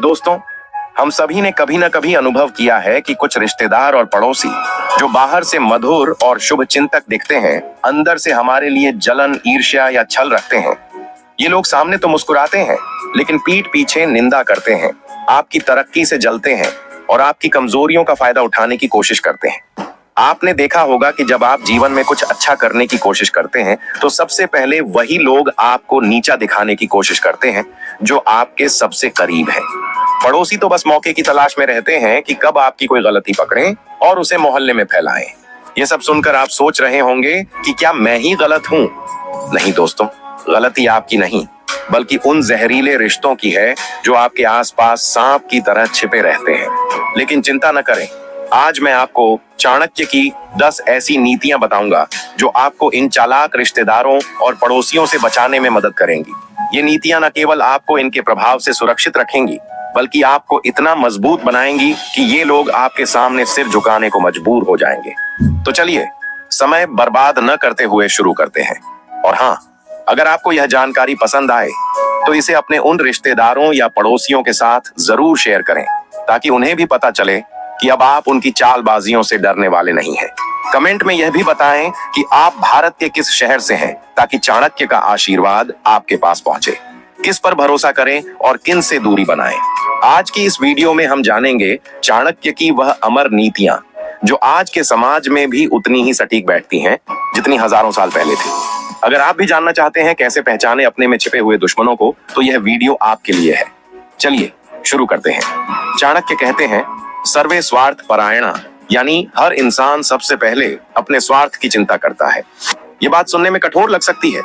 दोस्तों, हम सभी ने कभी न कभी अनुभव किया है कि कुछ रिश्तेदार और पड़ोसी जो बाहर से मधुर और शुभ चिंतक दिखते हैं, अंदर से हमारे लिए जलन, ईर्ष्या या छल रखते हैं। ये लोग सामने तो मुस्कुराते हैं, लेकिन पीठ पीछे निंदा करते हैं, आपकी तरक्की से जलते हैं और आपकी कमजोरियों का फायदा उठाने की कोशिश करते हैं। आपने देखा होगा कि जब आप जीवन में कुछ अच्छा करने की कोशिश करते हैं, तो सबसे पहले वही लोग आपको नीचा दिखाने की कोशिश करते हैं जो आपके सबसे करीब है। पड़ोसी तो बस मौके की तलाश में रहते हैं कि कब आपकी कोई गलती पकड़ें और उसे मोहल्ले में फैलाएं। ये सब सुनकर आप सोच रहे होंगे कि क्या मैं ही गलत हूं? नहीं दोस्तों, गलती आपकी नहीं, बल्कि उन जहरीले रिश्तों की है जो आपके आसपास सांप की तरह छिपे रहते हैं। लेकिन चिंता न करें, आज मैं आपको चाणक्य की 10 ऐसी नीतियां बताऊंगा जो आपको इन चालाक रिश्तेदारों और पड़ोसियों से बचाने में मदद करेंगी। ये नीतियां न केवल आपको इनके प्रभाव से सुरक्षित रखेंगी, बल्कि आपको इतना मजबूत बनाएंगी कि ये लोग आपके सामने सिर झुकाने को मजबूर हो जाएंगे। तो चलिए, समय बर्बाद न करते हुए शुरू करते हैं। और हाँ, अगर आपको यह जानकारी पसंद आए तो इसे अपने उन रिश्तेदारों या पड़ोसियों के साथ जरूर शेयर करें, ताकि उन्हें भी पता चले कि अब आप उनकी चालबाजियों से डरने वाले नहीं हैं। कमेंट में यह भी बताएं कि आप भारत के किस शहर से हैं, ताकि चाणक्य का आशीर्वाद आपके पास पहुंचे। किस पर भरोसा करें और किन से दूरी बनाएं। आज की इस वीडियो में हम जानेंगे चाणक्य की वह अमर नीतियां जो आज के समाज में भी उतनी ही सटीक बैठती हैं जितनी हजारों साल पहले थी। अगर आप भी जानना चाहते हैं कैसे पहचाने अपने में छिपे हुए दुश्मनों को, तो यह वीडियो आपके लिए है। चलिए शुरू करते हैं। चाणक्य कहते हैं, सर्वे स्वार्थ परायणा, यानी हर इंसान सबसे पहले अपने स्वार्थ की चिंता करता है। ये बात सुनने में कठोर लग सकती है,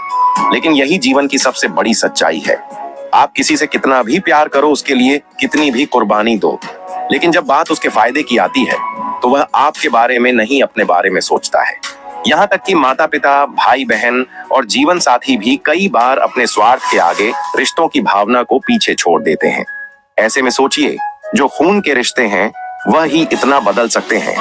लेकिन यही जीवन की सबसे बड़ी सच्चाई है। आप किसी से कितना भी प्यार करो, उसके लिए कितनी भी कुर्बानी दो, लेकिन जब बात उसके फायदे की आती है तो वह आपके बारे में नहीं, अपने बारे में सोचता है। यहाँ तक कि माता पिता, भाई बहन और जीवन साथी भी कई बार अपने स्वार्थ के आगे रिश्तों की भावना को पीछे छोड़ देते हैं। ऐसे में सोचिए, जो खून के रिश्ते हैं वह ही इतना बदल सकते हैं,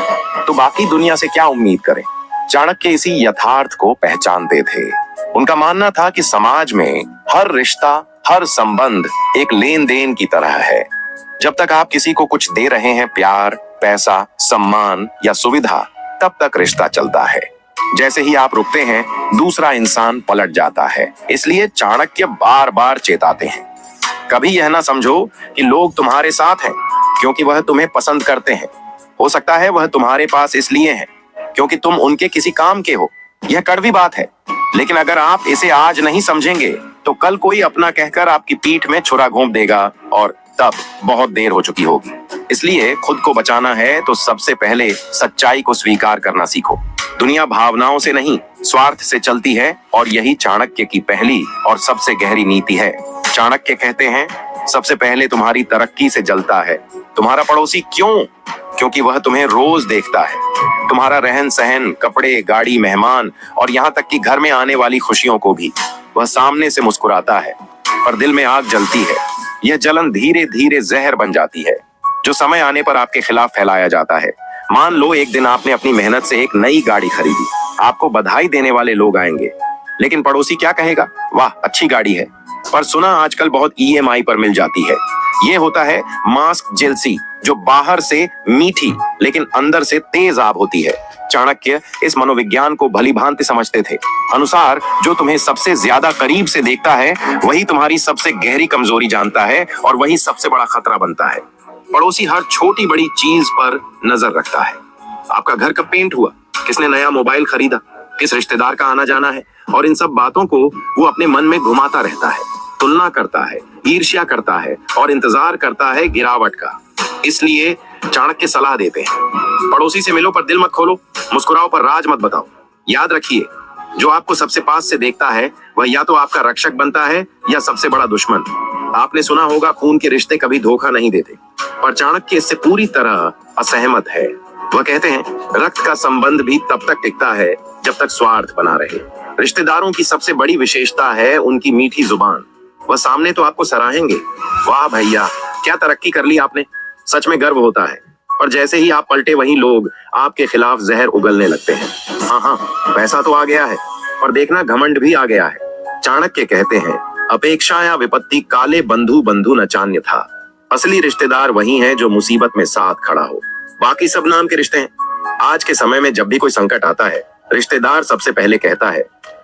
तो बाकी दुनिया से क्या उम्मीद करें। चाणक्य इसी यथार्थ को पहचानते थे। उनका मानना था कि समाज में हर रिश्ता, हर संबंध एक लेन देन की तरह है। जब तक आप किसी को कुछ दे रहे हैं, प्यार, पैसा, सम्मान या सुविधा, तब तक रिश्ता चलता है। जैसे ही आप रुकते हैं, दूसरा इंसान पलट जाता है। इसलिए चाणक्य बार बार चेताते हैं, कभी यह ना समझो कि लोग तुम्हारे साथ हैं क्योंकि वह तुम्हें पसंद करते हैं। हो सकता है वह तुम्हारे पास इसलिए हैं क्योंकि तुम उनके किसी काम के हो। यह कड़वी बात है, लेकिन अगर आप इसे आज नहीं समझेंगे तो कल कोई अपना कहकर आपकी पीठ में छुरा घोंप देगा और तब बहुत देर हो चुकी होगी। इसलिए खुद को बचाना है तो सबसे पहले सच्चाई को स्वीकार करना सीखो। दुनिया भावनाओं से नहीं, स्वार्थ से चलती है, और यही चाणक्य की पहली और सबसे गहरी नीति है। चाणक्य कहते हैं, सबसे पहले तुम्हारी तरक्की से जलता है तुम्हारा पड़ोसी। क्यों? क्योंकि वह तुम्हें रोज देखता है, तुम्हारा रहन सहन, कपड़े, गाड़ी, मेहमान और यहाँ तक कि घर में आने वाली खुशियों को भी। वह सामने से मुस्कुराता है, पर दिल में आग जलती है। यह जलन धीरे धीरे जहर बन जाती है, जो समय आने पर आपके खिलाफ फैलाया जाता है। मान लो एक दिन आपने अपनी मेहनत से एक नई गाड़ी खरीदी, आपको बधाई देने वाले लोग आएंगे, लेकिन पड़ोसी क्या कहेगा? वाह, अच्छी गाड़ी है, पर सुना आजकल बहुत EMI पर मिल जाती है। ये होता है मास्क जेलसी, जो बाहर से मीठी लेकिन अंदर से तेज आग होती है। चाणक्य इस मनोविज्ञान को भली भांति समझते थे। अनुसार जो तुम्हें सबसे ज्यादा करीब से देखता है वही तुम्हारी सबसे गहरी कमजोरी जानता है, और वही सबसे बड़ा खतरा बनता है। पड़ोसी हर छोटी बड़ी चीज पर नजर रखता है। आपका घर कब पेंट हुआ, किसने नया मोबाइल खरीदा, किस रिश्तेदार का आना जाना है, और इन सब बातों को वो अपने मन में घुमाता रहता है, तुलना करता है, ईर्ष्या करता है और इंतजार करता है गिरावट का। इसलिए चाणक्य सलाह देते हैं, पड़ोसी से मिलो पर दिल मत खोलो, मुस्कुराओ पर राज मत बताओ। याद रखिए, जो आपको सबसे पास से देखता है वह या तो आपका रक्षक बनता है या सबसे बड़ा दुश्मन। आपने सुना होगा, खून के रिश्ते कभी धोखा नहीं देते, पर चाणक्य इससे पूरी तरह असहमत है। वह कहते हैं, रक्त का संबंध भी तब तक टिकता है जब तक स्वार्थ बना रहे। रिश्तेदारों की सबसे बड़ी विशेषता है उनकी मीठी जुबान। वह सामने तो आपको सराहेंगे, वाह भैया क्या तरक्की कर ली आपने, सच में गर्व होता है, और जैसे ही आप पलटे वही लोग आपके खिलाफ जहर उगलने लगते हैं। हाँ, पैसा तो आ गया है, और देखना घमंड भी आ गया है। चाणक्य कहते हैं, अपेक्षा या विपत्ति काले बंधु बंधु न चान्य था। असली रिश्तेदार वही है जो मुसीबत में साथ खड़ा हो, बाकी सब नाम के रिश्ते हैं। आज के समय में जब भी कोई संकट आता है, रिश्तेदार सबसे पहले कहता है,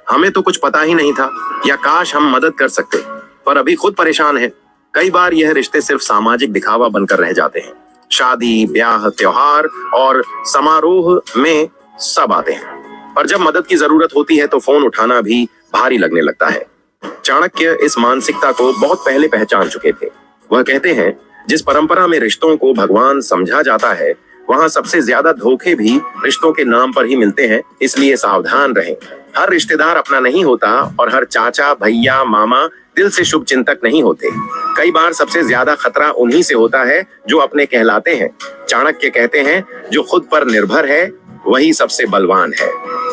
हमें तो कुछ पता ही नहीं था, या काश हम मदद कर सकते, पर अभी खुद परेशान है। कई बार यह रिश्ते सिर्फ सामाजिक दिखावा बनकर रह जाते हैं। शादी, ब्याह, त्योहार और समारोह में सब आते हैं, पर जब मदद की जरूरत होती है तो फोन उठाना भी भारी लगने लगता है। चाणक्य इस मानसिकता को बहुत पहले पहचान चुके थे। वह कहते हैं, जिस परंपरा में रिश्तों को भगवान समझा जाता है, वहां सबसे ज्यादा धोखे भी रिश्तों के नाम पर ही मिलते हैं, इसलिए सावधान रहें। हर रिश्तेदार अपना नहीं होता और हर चाचा, भैया, मामा दिल से शुभ चिंतक नहीं होते। कई बार सबसे ज्यादा खतरा उन्हीं से होता है जो अपने कहलाते हैं। चाणक्य कहते हैं, जो खुद पर निर्भर है वही सबसे बलवान है।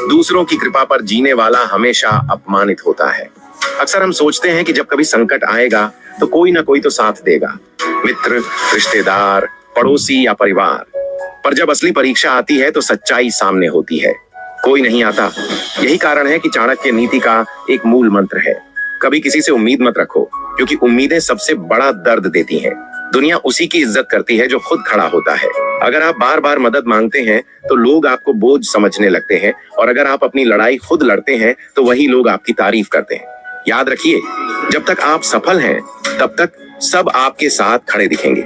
दूसरों की कृपा पर जीने वाला हमेशा अपमानित होता है। अक्सर हम सोचते हैं कि जब कभी संकट आएगा तो कोई ना कोई तो साथ देगा, मित्र, रिश्तेदार, पड़ोसी या परिवार। पर जब असली परीक्षा आती है तो सच्चाई सामने होती है, कोई नहीं आता। यही कारण है कि चाणक्य नीति का एक मूल मंत्र है, कभी किसी से उम्मीद मत रखो, क्योंकि उम्मीदें सबसे बड़ा दर्द देती हैं। दुनिया उसी की इज्जत करती है जो खुद खड़ा होता है। अगर आप बार बार मदद मांगते हैं तो लोग आपको बोझ समझने लगते हैं, और अगर आप अपनी लड़ाई खुद लड़ते हैं तो वही लोग आपकी तारीफ करते हैं। याद रखिए, जब तक आप सफल हैं तब तक सब आपके साथ खड़े दिखेंगे।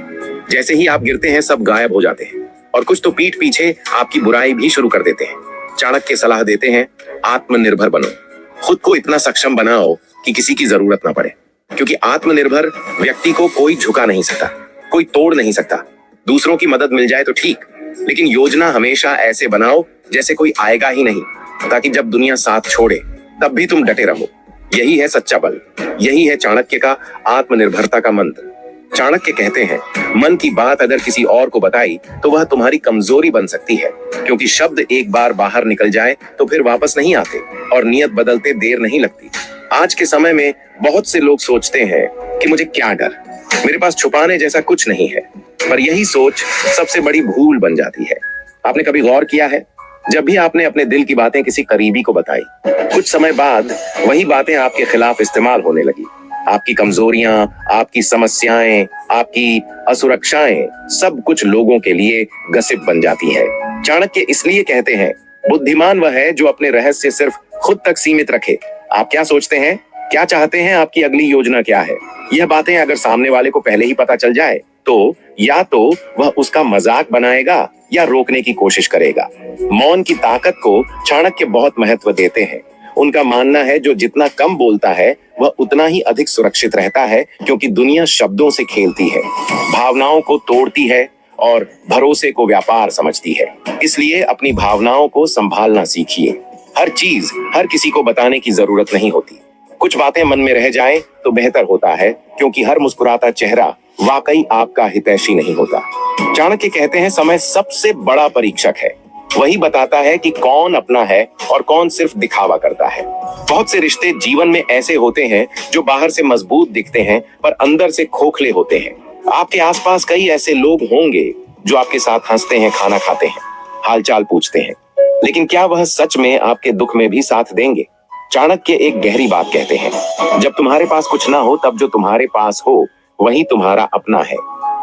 जैसे ही आप गिरते हैं सब गायब हो जाते हैं, और कुछ तो पीठ पीछे आपकी बुराई भी शुरू कर देते हैं। चाणक्य सलाह देते हैं, आत्मनिर्भर बनो, खुद को इतना सक्षम बनाओ कि किसी की जरूरत ना पड़े, क्योंकि आत्मनिर्भर व्यक्ति को कोई झुका नहीं सकता, कोई तोड़ नहीं सकता। दूसरों की मदद मिल जाए तो ठीक, लेकिन योजना हमेशा ऐसे बनाओ जैसे कोई आएगा ही नहीं, ताकि जब दुनिया साथ छोड़े तब भी तुम डटे रहो। यही है सच्चा बल, यही है चाणक्य का आत्मनिर्भरता का मंत्र। चाणक्य कहते हैं, मन की बात अगर किसी और को बताई तो वह तुम्हारी कमजोरी बन सकती है, क्योंकि शब्द एक बार बाहर निकल जाए तो फिर वापस नहीं आते, और नियत बदलते देर नहीं लगती। आज के समय में बहुत से लोग सोचते हैं कि मुझे क्या डर, मेरे पास छुपाने जैसा कुछ नहीं है, पर यही सोच सबसे बड़ी भूल बन जाती है। आपने कभी गौर किया है, जब भी आपने अपने दिल की बातें किसी करीबी को बताई, कुछ समय बाद वही बातें आपके खिलाफ इस्तेमाल होने लगी। आपकी कमजोरियां, आपकी समस्याएं, आपकी असुरक्षाएं, सब कुछ लोगों के लिए गसिप बन जाती है। चाणक्य इसलिए कहते हैं, बुद्धिमान वह है जो अपने रहस्य सिर्फ खुद तक सीमित रखे। आप क्या सोचते हैं, क्या चाहते हैं, आपकी अगली योजना क्या है, यह बातें अगर सामने वाले को पहले ही पता चल जाए तो या तो वह उसका मजाक बनाएगा या रोकने की कोशिश करेगा। मौन की ताकत को चाणक्य बहुत महत्व देते हैं। उनका मानना है, जो जितना कम बोलता है वह उतना ही अधिक सुरक्षित रहता है, क्योंकि दुनिया शब्दों से खेलती है, भावनाओं को तोड़ती है और भरोसे को व्यापार समझती है। इसलिए अपनी भावनाओं को संभालना सीखिए। हर चीज हर किसी को बताने की जरूरत नहीं होती। कुछ बातें मन में रह जाएं तो बेहतर होता है, क्योंकि हर मुस्कुराता चेहरा वाकई आपका हितैषी नहीं होता। चाणक्य कहते हैं, समय सबसे बड़ा परीक्षक है। वही बताता है कि कौन अपना है और कौन सिर्फ दिखावा करता है। बहुत से रिश्ते जीवन में ऐसे होते हैं जो बाहर से मजबूत दिखते हैं पर अंदर से खोखले होते हैं। आपके आसपास कई ऐसे लोग होंगे जो आपके साथ हंसते हैं, खाना खाते हैं, हालचाल पूछते हैं, लेकिन क्या वह सच में आपके दुख में भी साथ देंगे? चाणक्य एक गहरी बात कहते हैं, जब तुम्हारे पास कुछ ना हो तब जो तुम्हारे पास हो वही तुम्हारा अपना है।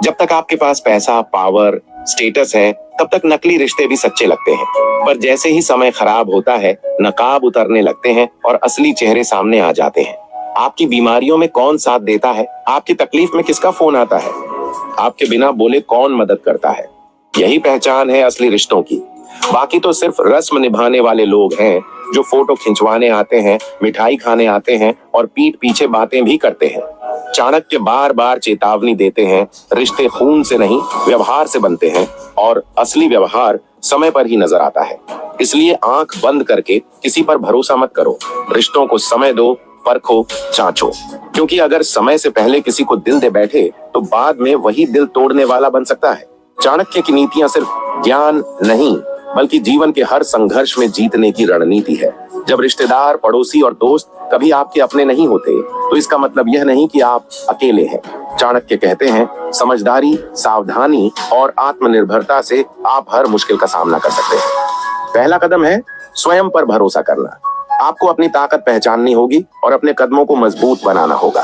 जब तक आपके पास पैसा, पावर, स्टेटस है, तब तक नकली रिश्ते भी सच्चे लगते हैं, पर जैसे ही समय खराब होता है, नकाब उतरने लगते हैं और असली चेहरे सामने आ जाते हैं। आपकी बीमारियों में कौन साथ देता है, आपकी तकलीफ में किसका फोन आता है, आपके बिना बोले कौन मदद करता है, यही पहचान है असली रिश्तों की। बाकी तो सिर्फ रस्म निभाने वाले लोग हैं जो फोटो खिंचवाने आते हैं, मिठाई खाने आते हैं और पीठ पीछे बातें भी करते हैं। चाणक्य बार बार चेतावनी देते हैं, रिश्ते खून से नहीं व्यवहार से बनते हैं, और असली व्यवहार समय पर ही नजर आता है। इसलिए आंख बंद करके किसी पर भरोसा मत करो, रिश्तों को समय दो, परखो, जांचो, क्योंकि अगर समय से पहले किसी को दिल दे बैठे तो बाद में वही दिल तोड़ने वाला बन सकता है। चाणक्य की नीतियां सिर्फ ज्ञान नहीं बल्कि जीवन के हर संघर्ष में जीतने की रणनीति है। जब रिश्तेदार, पड़ोसी और दोस्त कभी आपके अपने नहीं होते तो इसका मतलब यह नहीं कि आप अकेले हैं। चाणक्य कहते हैं, समझदारी, सावधानी और आत्मनिर्भरता से आप हर मुश्किल का सामना कर सकते हैं। पहला कदम है स्वयं पर भरोसा करना। आपको अपनी ताकत पहचाननी होगी और अपने कदमों को मजबूत बनाना होगा।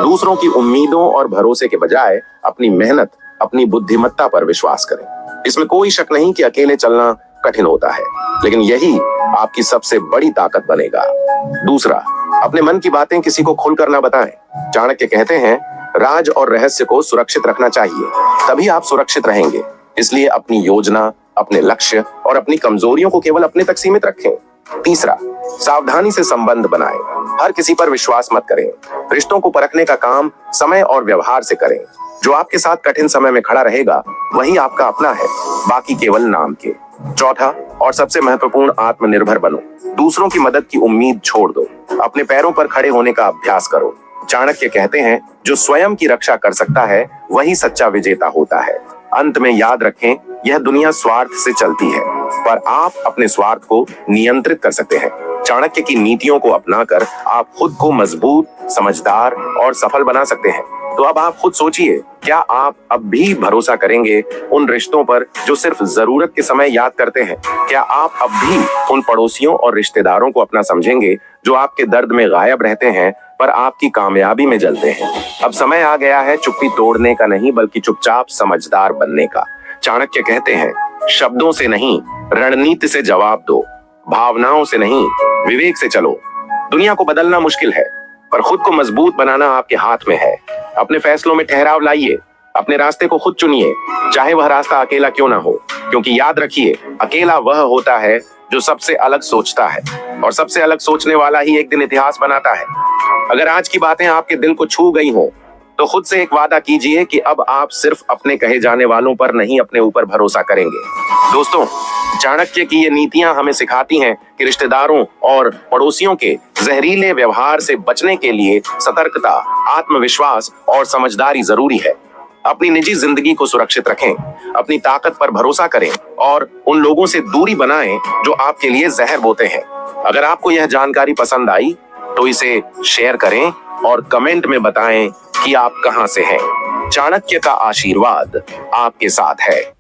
दूसरों की उम्मीदों और भरोसे के बजाय अपनी मेहनत, अपनी बुद्धिमत्ता पर विश्वास करें। इसमें कोई शक नहीं कि अकेले चलना कठिन होता है, लेकिन यही आपकी सबसे बड़ी ताकत बनेगा। दूसरा, अपने मन की बातें किसी को खुलकर ना बताएं। चाणक्य कहते हैं, राज और रहस्य को सुरक्षित रखना चाहिए, तभी आप सुरक्षित रहेंगे। इसलिए अपनी योजना, अपने लक्ष्य और अपनी कमजोरियों को केवल अपने तक सीमित रखें। तीसरा, सावधानी से संबंध बनाएं। हर किसी पर विश्वास मत करें। रिश्तों को परखने का काम समय और व्यवहार से करें। जो आपके साथ कठिन समय में खड़ा रहेगा वही आपका अपना है, बाकी केवल नाम के। चौथा और सबसे महत्वपूर्ण, आत्मनिर्भर बनो। दूसरों की मदद की उम्मीद छोड़ दो। अपने पैरों पर खड़े होने का अभ्यास करो। चाणक्य कहते हैं, जो स्वयं की रक्षा कर सकता है वही सच्चा विजेता होता है। अंत में याद रखें, यह दुनिया स्वार्थ से चलती है, पर आप अपने स्वार्थ को नियंत्रित कर सकते हैं। चाणक्य की नीतियों को अपनाकर आप खुद को मजबूत, समझदार और सफल बना सकते हैं। तो अब आप खुद सोचिए, क्या आप अब भी भरोसा करेंगे उन रिश्तों पर जो सिर्फ जरूरत के समय याद करते हैं? क्या आप अब भी उन पड़ोसियों और रिश्तेदारों को अपना समझेंगे जो आपके दर्द में गायब रहते हैं पर आपकी कामयाबी में जलते हैं? अब समय आ गया है चुप्पी तोड़ने का नहीं, बल्कि चुपचाप समझदार बनने का। चाणक्य कहते हैं, शब्दों से नहीं, रणनीति से जवाब दो। भावनाओं से नहीं, विवेक से चलो। दुनिया को बदलना मुश्किल है, पर खुद को मजबूत बनाना आपके हाथ में है। अपने फैसलों में ठहराव लाइए, अपने रास्ते को खुद चुनिए, चाहे वह रास्ता अकेला क्यों ना हो। क्योंकि याद रखिए, अकेला वह होता है जो सबसे अलग सोचता है, और सबसे अलग सोचने वाला ही एक दिन इतिहास बनाता है। अगर आज की बातें आपके दिल को छू गई हो, तो खुद से एक वादा कीजिए कि अब आप सिर्फ अपने कहे जाने वालों पर नहीं, अपने ऊपर भरोसा करेंगे। दोस्तों, चाणक्य की ये नीतियां हमें सिखाती हैं कि रिश्तेदारों और पड़ोसियों के जहरीले व्यवहार से बचने के लिए सतर्कता, आत्मविश्वास और समझदारी जरूरी है। अपनी निजी जिंदगी को सुरक्षित रखें, अपनी ताकत पर भरोसा करें और उन लोगों से दूरी बनाएं जो आपके लिए जहर बोते हैं। अगर आपको यह जानकारी पसंद आई तो इसे शेयर करें और कमेंट में बताएं कि आप कहां से हैं। चाणक्य का आशीर्वाद आपके साथ है।